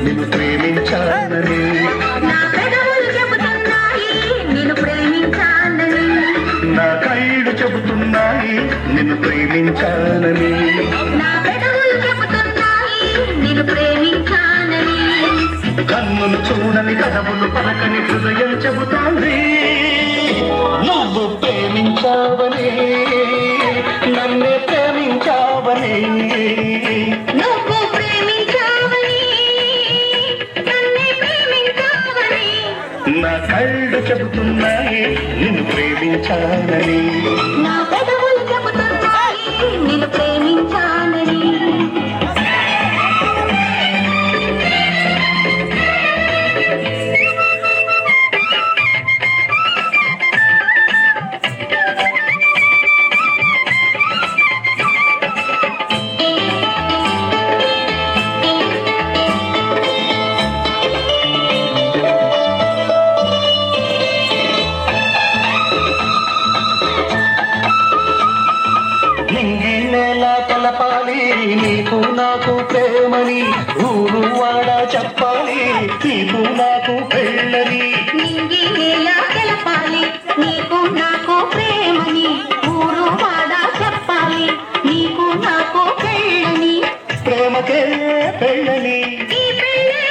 నిన్ను ప్రేమించాలని నా పెదవులు చెబుతున్నాయి నిన్ను ప్రేమించాలని, నా కళ్ళు చెబుతున్నాయి నిన్ను ప్రేమించాలని, నా పెదవులు చెబుతున్నాయి నిన్ను ప్రేమించాలని, కన్నులు చూడని కదవులు పలకని హృదయం చెబుతోంది నువ్వు ప్రేమించావని, నన్నే ప్రేమించావని, నువ్వు ప్రేమించావని, నన్నే ప్రేమించావని, నా కళ్ళు చెబుతున్నాయి నిన్ను ప్రేమించాలని, నా పెదవులు చెబుతున్నాయి నిన్ను ప్రేమించాలని. నింగినేలా తెలపాలి నీకు నాకు ప్రేమని, ఊరు వాడ చెప్పాలి నీకు నాకు పెళ్ళని, నింగి ఎలా తెలపాలి నీకు నాకు ప్రేమని, ఊరు వాడ చెప్పాలి నీకు నాకు పెళ్ళని, ప్రేమకే పెళ్ళని, ఈ పెళ్ళే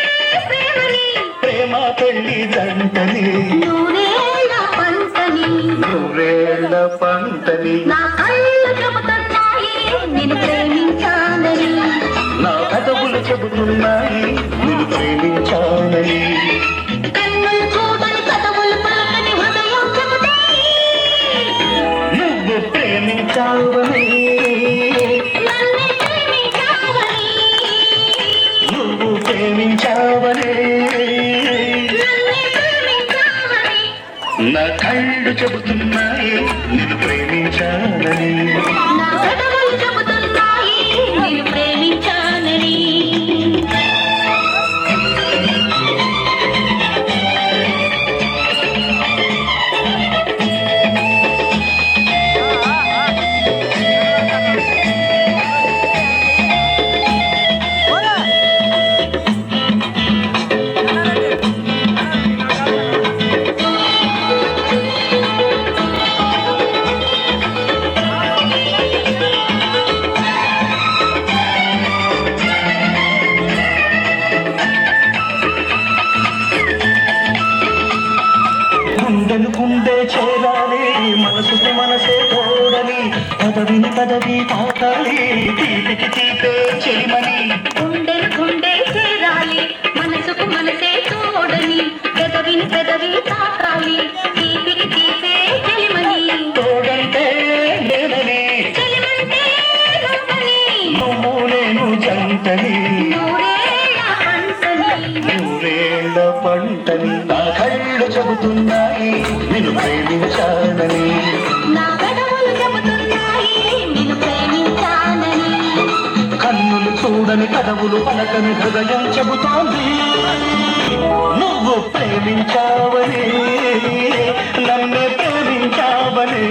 ప్రేమని, ప్రేమ పెళ్ళి దంటని, నూరేళ్ళ పంటని, నూరేళ్ల పంటని, నా కళ్ళు చెబుతున్నాయి నిన్ను ప్రేమించాలని, నా కథవులు చెబుతున్నాయి నిన్ను ప్రేమించాలని, కన్నులు చూడని కథవులు పలకని హృదయం చెబుతాయి నువ్వు ప్రేమించావని, నన్నే ప్రేమించావని, నువ్వు ప్రేమించావని, నన్నే ప్రేమించావని, నా కళ్ళు చెబుతున్నాయి నిన్ను ప్రేమించాలని, నా పెదవులు చెబుతున్నాయి నిన్ను ప్రేమించాలని. గుండెను గుండె చేరాలి మనసుకు మనసే తోడని, పదవిని పదవి తాకాలి తీపికి తీపే చెలిమని, గుండెను గుండె చేరాలి మనసుకు మనసే తోడని, పెదవిని పెదవి తాకాలి తీపికి తీపే చెలిమని, తోడంటే నేనని, చెలిమంటే నువ్వని, నువ్వు నేను జంటని, నూరేళ్ళ పంటని, నూరేళ్ల పంటని, నా కళ్ళు చెబుతున్నాయి నిన్ను ప్రేమించాలని, నా పెదవులు చెబుతున్నాయి నిన్ను ప్రేమించాలని, కన్నులు చూడని కదవులు పలకని హృదయం చెబుతోంది నువ్వు ప్రేమించావని, నన్నే ప్రేమించావని.